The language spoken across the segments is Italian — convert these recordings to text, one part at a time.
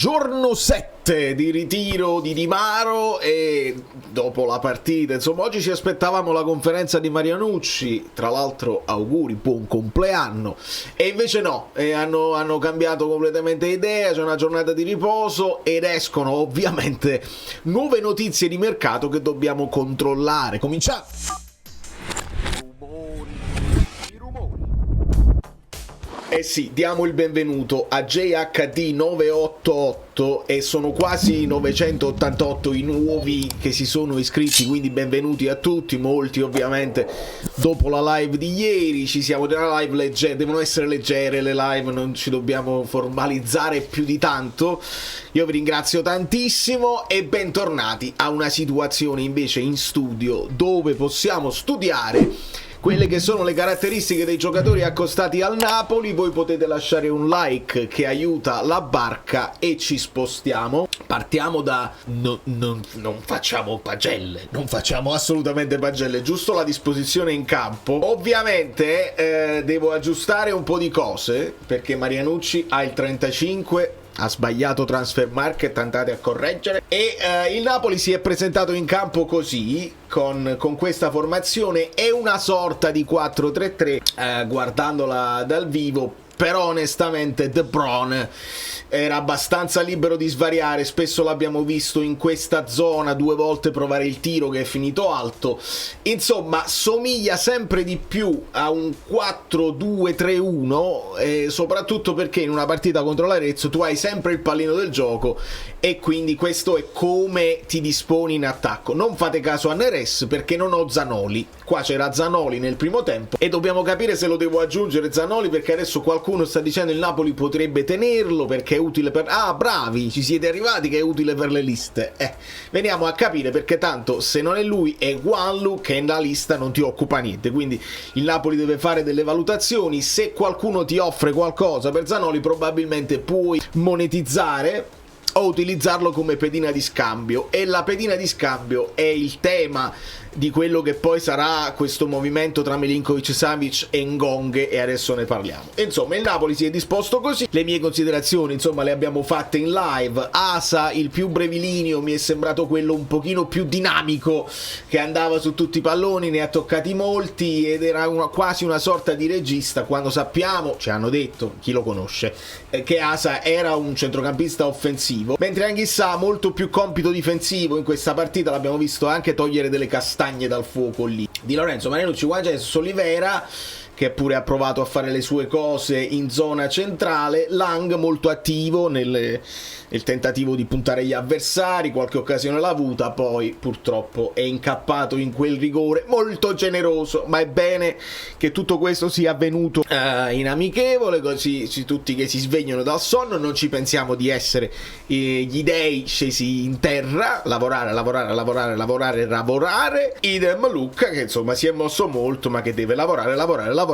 Giorno 7 di ritiro di Di Maro e dopo la partita, insomma, oggi ci aspettavamo la conferenza di Marianucci, tra l'altro auguri, buon compleanno, e invece no, hanno cambiato completamente idea, c'è una giornata di riposo ed escono ovviamente nuove notizie di mercato che dobbiamo controllare. Cominciamo! Eh sì, diamo il benvenuto a JHD988 e sono quasi 988 i nuovi che si sono iscritti, quindi benvenuti a tutti, molti ovviamente dopo la live di ieri, ci siamo nella live devono essere leggere le live, non ci dobbiamo formalizzare più di tanto. Io vi ringrazio tantissimo e bentornati a una situazione invece in studio dove possiamo studiare quelle che sono le caratteristiche dei giocatori accostati al Napoli. Voi potete lasciare un like che aiuta la barca e ci spostiamo. Partiamo da... non facciamo pagelle, non facciamo assolutamente pagelle, giusto la disposizione in campo. Ovviamente devo aggiustare un po' di cose perché Marianucci ha il 35, ha sbagliato transfer market, andate a correggere, e il Napoli si è presentato in campo così, con questa formazione. È una sorta di 4-3-3 guardandola dal vivo, però onestamente De Bruyne era abbastanza libero di svariare, spesso l'abbiamo visto in questa zona, 2 volte provare il tiro che è finito alto. Insomma, somiglia sempre di più a un 4-2-3-1, soprattutto perché in una partita contro l'Arezzo tu hai sempre il pallino del gioco e quindi questo è come ti disponi in attacco. Non fate caso a Neres perché non ho Zanoli, qua c'era Zanoli nel primo tempo e dobbiamo capire se lo devo aggiungere Zanoli, perché adesso qualcuno sta dicendo il Napoli potrebbe tenerlo perché è utile per... Ah, bravi, ci siete arrivati che è utile per le liste. Veniamo a capire, perché tanto se non è lui è Guanlu che nella lista non ti occupa niente, quindi il Napoli deve fare delle valutazioni. Se qualcuno ti offre qualcosa per Zanoli probabilmente puoi monetizzare o utilizzarlo come pedina di scambio, e la pedina di scambio è il tema di quello che poi sarà questo movimento tra Milinkovic, Savic e Ngonghe, e adesso ne parliamo. Insomma, il Napoli si è disposto così, le mie considerazioni insomma le abbiamo fatte in live. Asa, il più brevilineo, mi è sembrato quello un pochino più dinamico, che andava su tutti i palloni, ne ha toccati molti ed era quasi una sorta di regista, quando sappiamo, ci hanno detto, chi lo conosce, che Asa era un centrocampista offensivo, mentre Anghissà molto più compito difensivo. In questa partita l'abbiamo visto anche togliere delle castagne dal fuoco lì. Di Lorenzo, Marianucci, Juan Jesus, Olivera, che pure ha provato a fare le sue cose in zona centrale, Lang molto attivo nel tentativo di puntare gli avversari, qualche occasione l'ha avuta, poi purtroppo è incappato in quel rigore molto generoso, ma è bene che tutto questo sia avvenuto in amichevole, così tutti che si svegliano dal sonno non ci pensiamo di essere gli dei scesi in terra, lavorare, idem Lucca che insomma si è mosso molto ma che deve lavorare.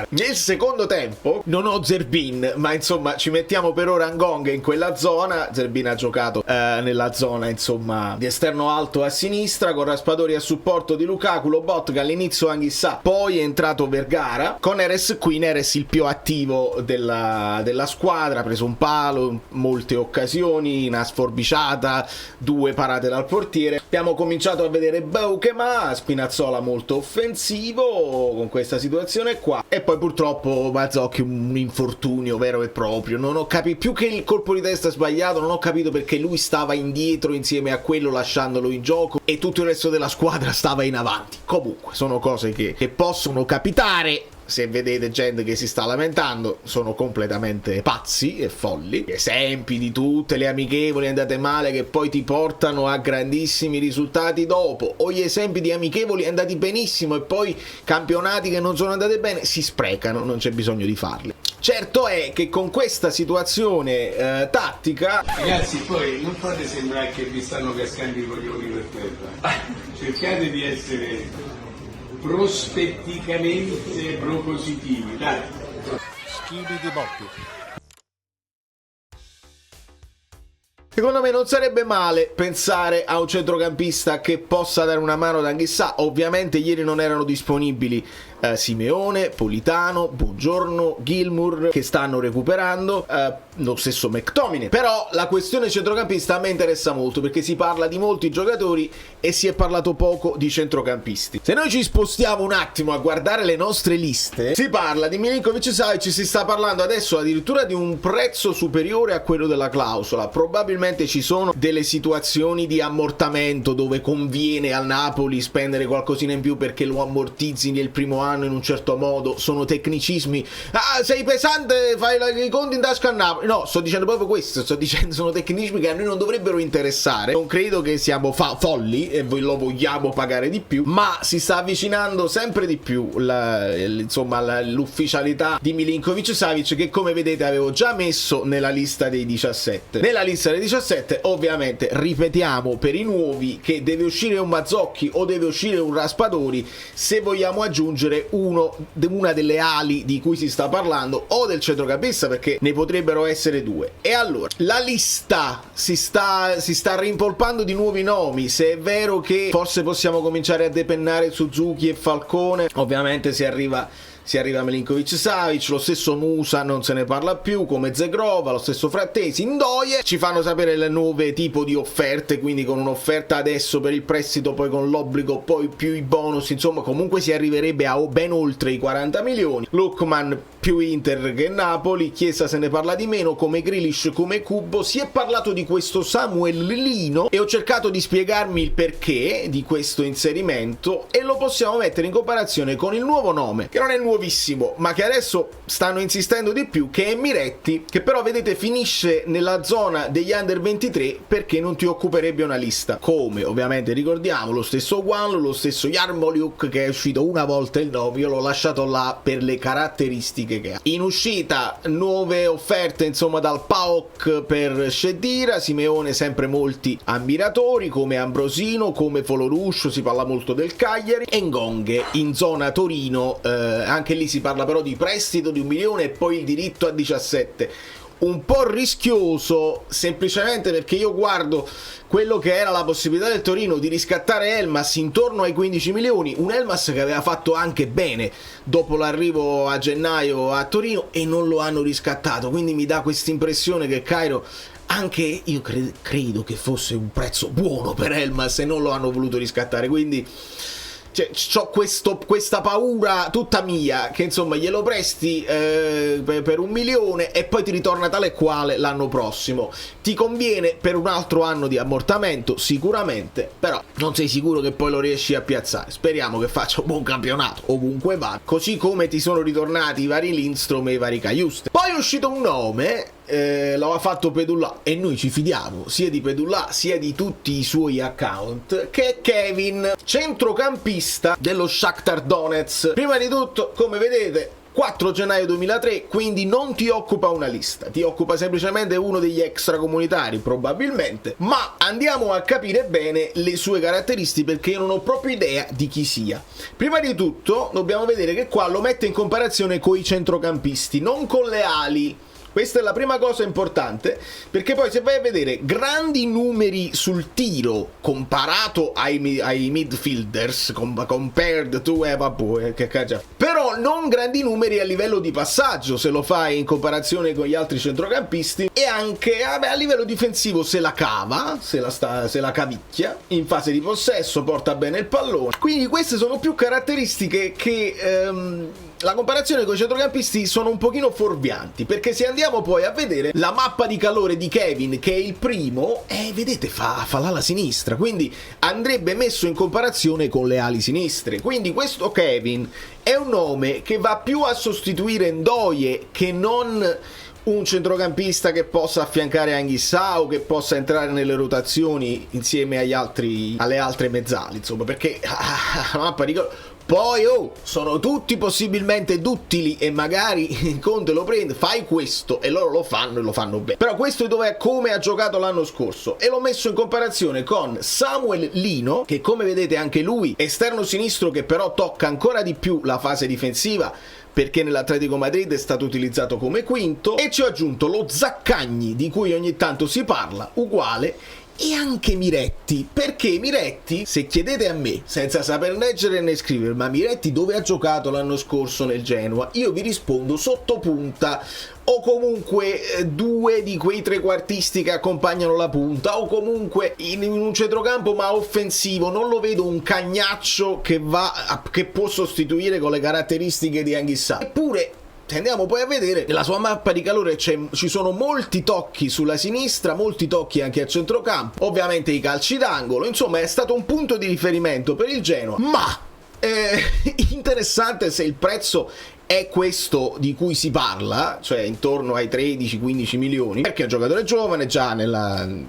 Nel secondo tempo non ho Zerbin, ma insomma ci mettiamo per ora Ngonghe in quella zona. Zerbin ha giocato nella zona insomma di esterno alto a sinistra, con Raspadori a supporto di Lukaku, Lobotka, all'inizio Anghissà, poi è entrato Vergara con Neres qui. Neres il più attivo della squadra, ha preso un palo, molte occasioni, una sforbiciata, 2 parate dal portiere. Abbiamo cominciato a vedere Boukema, Spinazzola molto offensivo con questa situazione qua, e poi purtroppo Mazzocchi un infortunio vero e proprio. Non ho capito, più che il colpo di testa sbagliato, non ho capito perché lui stava indietro insieme a quello lasciandolo in gioco e tutto il resto della squadra stava in avanti. Comunque sono cose che possono capitare. Se vedete gente che si sta lamentando, sono completamente pazzi e folli. Esempi di tutte le amichevoli andate male che poi ti portano a grandissimi risultati dopo, o gli esempi di amichevoli andati benissimo e poi campionati che non sono andati bene, si sprecano, non c'è bisogno di farli. Certo è che con questa situazione tattica, ragazzi, poi non fate sembrare che vi stanno cascando i coglioni per terra, cercate di essere prospetticamente propositivi, dai. Schimi di Motti. Secondo me non sarebbe male pensare a un centrocampista che possa dare una mano ad Anghissà. Ovviamente ieri non erano disponibili Simeone, Politano, Buongiorno, Gilmour che stanno recuperando, lo stesso McTominay. Però la questione centrocampista a me interessa molto perché si parla di molti giocatori e si è parlato poco di centrocampisti. Se noi ci spostiamo un attimo a guardare le nostre liste, si parla di Milinkovic-Savic, si sta parlando adesso addirittura di un prezzo superiore a quello della clausola. Probabilmente ci sono delle situazioni di ammortamento dove conviene al Napoli spendere qualcosina in più perché lo ammortizzi nel primo anno in un certo modo. Sono tecnicismi. Ah, sei pesante, fai i conti in tasca a Napoli. No, sto dicendo proprio questo, sto dicendo sono tecnicismi che a noi non dovrebbero interessare. Non credo che siamo folli e voi lo vogliamo pagare di più, ma si sta avvicinando sempre di più l'ufficialità di Milinkovic-Savic, che come vedete avevo già messo nella lista dei 17. Nella lista dei 17 ovviamente ripetiamo per i nuovi che deve uscire un Mazzocchi o deve uscire un Raspadori se vogliamo aggiungere una delle ali di cui si sta parlando o del centrocampista, perché ne potrebbero essere due. E allora la lista si sta rimpolpando di nuovi nomi. Se è vero che forse possiamo cominciare a depennare Suzuki e Falcone, ovviamente si arriva a Milinkovic-Savic, lo stesso Musa non se ne parla più, come Zegrova, lo stesso Frattesi, Ndoye. Ci fanno sapere le nuove tipo di offerte, quindi con un'offerta adesso per il prestito, poi con l'obbligo, poi più i bonus, insomma comunque si arriverebbe a ben oltre i 40 milioni. Lookman più Inter che Napoli, Chiesa se ne parla di meno, come Grealish, come Kubo. Si è parlato di questo Samuel Lino e ho cercato di spiegarmi il perché di questo inserimento e lo possiamo mettere in comparazione con il nuovo nome, che non è nuovissimo ma che adesso stanno insistendo di più, che è Miretti, che però vedete finisce nella zona degli under 23 perché non ti occuperebbe una lista, come ovviamente ricordiamo lo stesso Guan, lo stesso Yarmolyuk che è uscito una volta il 9, io l'ho lasciato là per le caratteristiche che ha. In uscita nuove offerte insomma dal PAOK per Shedira, Simeone sempre molti ammiratori come Ambrosino, come Foloruscio, si parla molto del Cagliari, e Ngonghe in zona Torino, anche lì si parla però di prestito di 1 milione e poi il diritto a 17. Un po' rischioso semplicemente perché io guardo quello che era la possibilità del Torino di riscattare Elmas intorno ai 15 milioni, un Elmas che aveva fatto anche bene dopo l'arrivo a gennaio a Torino e non lo hanno riscattato, quindi mi dà questa impressione che Cairo, anche io credo che fosse un prezzo buono per Elmas e non lo hanno voluto riscattare, quindi c'ho questa paura tutta mia che insomma glielo presti per 1 milione e poi ti ritorna tale e quale l'anno prossimo. Ti conviene per un altro anno di ammortamento sicuramente, però non sei sicuro che poi lo riesci a piazzare. Speriamo che faccia un buon campionato ovunque va, così come ti sono ritornati i vari Lindstrom e i vari Cajuste. Poi è uscito un nome, lo ha fatto Pedulla e noi ci fidiamo sia di Pedulla sia di tutti i suoi account, che è Kevin, centrocampista dello Shakhtar Donetsk. Prima di tutto, come vedete, 4 gennaio 2003, quindi non ti occupa una lista, ti occupa semplicemente uno degli extracomunitari probabilmente, ma andiamo a capire bene le sue caratteristiche perché io non ho proprio idea di chi sia. Prima di tutto dobbiamo vedere che qua lo mette in comparazione con i centrocampisti, non con le ali. Questa è la prima cosa importante, perché poi se vai a vedere grandi numeri sul tiro comparato ai midfielders, compared to che caccia, però non grandi numeri a livello di passaggio se lo fai in comparazione con gli altri centrocampisti, e anche a livello difensivo se la cava, se la cavicchia, in fase di possesso porta bene il pallone. Quindi queste sono più caratteristiche che la comparazione con i centrocampisti sono un pochino fuorvianti, perché se andiamo poi a vedere la mappa di calore di Kevin, che è il primo, vedete fa l'ala sinistra, quindi andrebbe messo in comparazione con le ali sinistre. Quindi questo Kevin è un nome che va più a sostituire Ndoye che non un centrocampista che possa affiancare Anguissa o che possa entrare nelle rotazioni insieme alle altre mezzali, insomma, perché la mappa di calore. Poi sono tutti possibilmente duttili e magari Conte lo prende, fai questo, e loro lo fanno e lo fanno bene. Però questo è come ha giocato l'anno scorso, e l'ho messo in comparazione con Samuel Lino, che come vedete anche lui esterno sinistro, che però tocca ancora di più la fase difensiva perché nell'Atletico Madrid è stato utilizzato come quinto, e ci ho aggiunto lo Zaccagni di cui ogni tanto si parla, uguale, e anche Miretti, perché Miretti, se chiedete a me, senza saper leggere né scrivere, ma Miretti dove ha giocato l'anno scorso nel Genoa, io vi rispondo sottopunta, o comunque due di quei trequartisti che accompagnano la punta, o comunque in un centrocampo ma offensivo. Non lo vedo un cagnaccio che può sostituire con le caratteristiche di Anghissà. Eppure se andiamo poi a vedere nella sua mappa di calore ci sono molti tocchi sulla sinistra, molti tocchi anche a centrocampo, ovviamente i calci d'angolo, insomma è stato un punto di riferimento per il Genoa, ma interessante se il prezzo è questo di cui si parla, cioè intorno ai 13-15 milioni, perché è un giocatore giovane già nel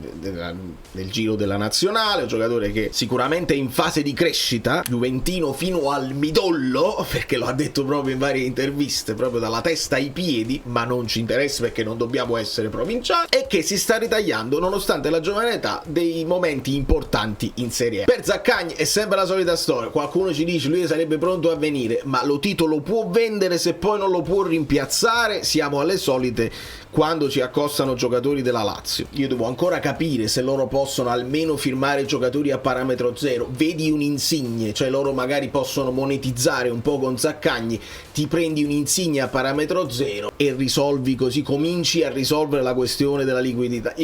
giro della nazionale, un giocatore che sicuramente è in fase di crescita, juventino fino al midollo, perché lo ha detto proprio in varie interviste, proprio dalla testa ai piedi, ma non ci interessa perché non dobbiamo essere provinciali, e che si sta ritagliando, nonostante la giovane età, dei momenti importanti in Serie A. Per Zaccagni è sempre la solita storia, qualcuno ci dice lui sarebbe pronto a venire, ma lo titolo può vendere se poi non lo può rimpiazzare. Siamo alle solite quando ci accostano giocatori della Lazio. Io devo ancora capire se loro possono almeno firmare giocatori a parametro zero. Vedi un Insigne, cioè loro magari possono monetizzare un po' con Zaccagni, ti prendi un Insigne a parametro zero e risolvi così, cominci a risolvere la questione della liquidità.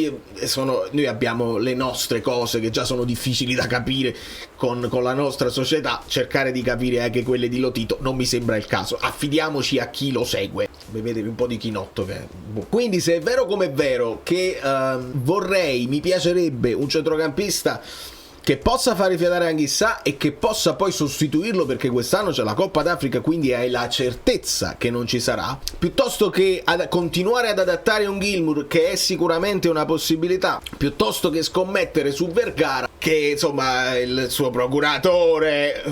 Noi abbiamo le nostre cose che già sono difficili da capire con la nostra società, cercare di capire anche quelle di Lotito non mi sembra il caso. Affidiamoci a chi lo segue. Bevetevi un po' di chinotto che... Quindi se è vero come è vero che mi piacerebbe un centrocampista che possa fare rifiatare Anghissà e che possa poi sostituirlo, perché quest'anno c'è la Coppa d'Africa, quindi hai la certezza che non ci sarà, piuttosto che continuare ad adattare un Gilmour, che è sicuramente una possibilità, piuttosto che scommettere su Vergara, che insomma il suo procuratore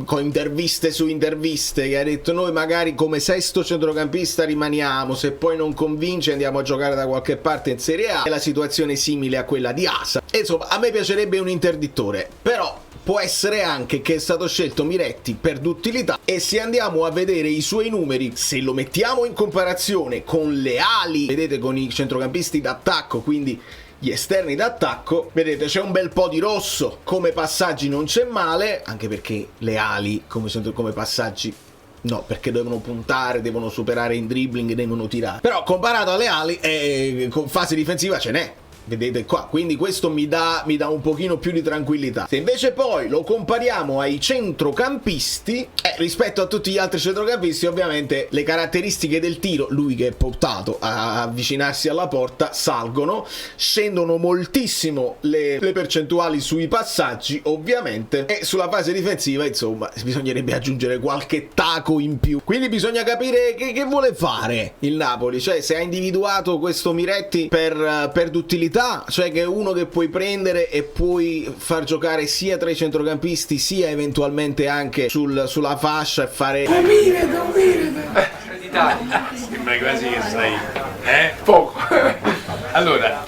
con interviste su interviste che ha detto noi magari come sesto centrocampista rimaniamo, se poi non convince andiamo a giocare da qualche parte in Serie A. È la situazione simile a quella di Asa, e insomma a me piacerebbe un interdittore, però può essere anche che è stato scelto Miretti per d'utilità, e se andiamo a vedere i suoi numeri, se lo mettiamo in comparazione con le ali, vedete, con i centrocampisti d'attacco, quindi gli esterni d'attacco, vedete c'è un bel po' di rosso, come passaggi non c'è male, anche perché le ali come passaggi no, perché devono puntare, devono superare in dribbling, devono tirare, però comparato alle ali con fase difensiva ce n'è. Vedete qua, quindi questo mi dà un pochino più di tranquillità. Se invece poi lo compariamo ai centrocampisti, rispetto a tutti gli altri centrocampisti, ovviamente le caratteristiche del tiro, lui che è portato a avvicinarsi alla porta, salgono, scendono moltissimo le percentuali sui passaggi, ovviamente, e sulla fase difensiva, insomma, bisognerebbe aggiungere qualche taco in più. Quindi bisogna capire che vuole fare il Napoli, cioè se ha individuato questo Miretti per d'utilità, cioè che è uno che puoi prendere e puoi far giocare sia tra i centrocampisti sia eventualmente anche sulla fascia e fare sembra quasi che sai poco. Allora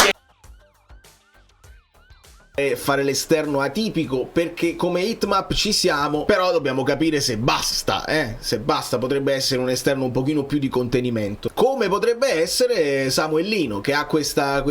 fare l'esterno atipico, perché come hitmap ci siamo, però dobbiamo capire se basta, se basta. Potrebbe essere un esterno un pochino più di contenimento, come potrebbe essere Samuelino, che ha questa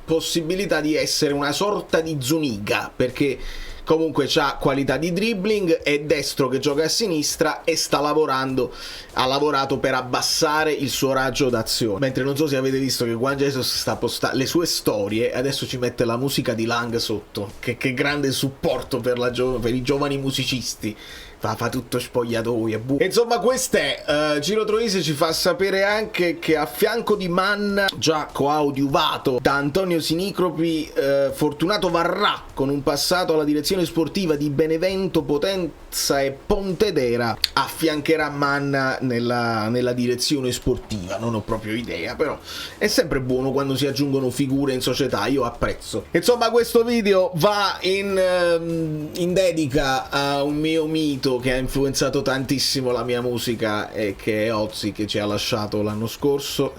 possibilità di essere una sorta di Zuniga, perché comunque c'ha qualità di dribbling, è destro che gioca a sinistra e ha lavorato per abbassare il suo raggio d'azione. Mentre non so se avete visto che Juan Jesus sta postando le sue storie e adesso ci mette la musica di Lang sotto, che grande supporto per i giovani musicisti. Fa tutto spogliatoio. Insomma, quest'è Giro Troisi ci fa sapere anche che a fianco di Manna, già coadiuvato da Antonio Sinicropi, Fortunato Varrà, con un passato alla direzione sportiva di Benevento, Potenza e Pontedera, affiancherà Manna nella direzione sportiva. Non ho proprio idea, però è sempre buono quando si aggiungono figure in società, io apprezzo. Insomma, questo video va in dedica a un mio mito che ha influenzato tantissimo la mia musica, e che è Ozzy, che ci ha lasciato l'anno scorso,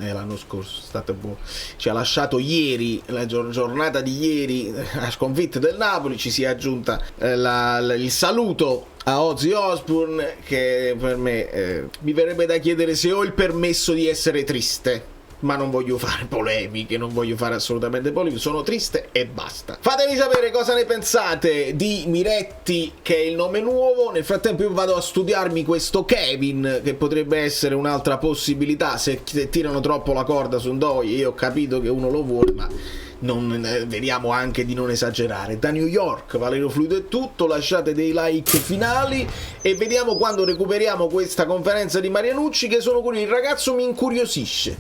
state buoni, ci ha lasciato ieri, la giornata di ieri, la sconfitta del Napoli. Ci si è aggiunta il saluto a Ozzy Osbourne, che per me mi verrebbe da chiedere se ho il permesso di essere triste. ma non voglio fare polemiche, non voglio fare assolutamente polemiche, sono triste e basta. Fatemi sapere cosa ne pensate di Miretti, che è il nome nuovo. Nel frattempo io vado a studiarmi questo Kevin, che potrebbe essere un'altra possibilità se tirano troppo la corda su Ndoye. Io ho capito che uno lo vuole, ma vediamo anche di non esagerare. Da New York, Valerio Fluido è tutto, lasciate dei like finali e vediamo quando recuperiamo questa conferenza di Marianucci, che sono curioso, il ragazzo mi incuriosisce.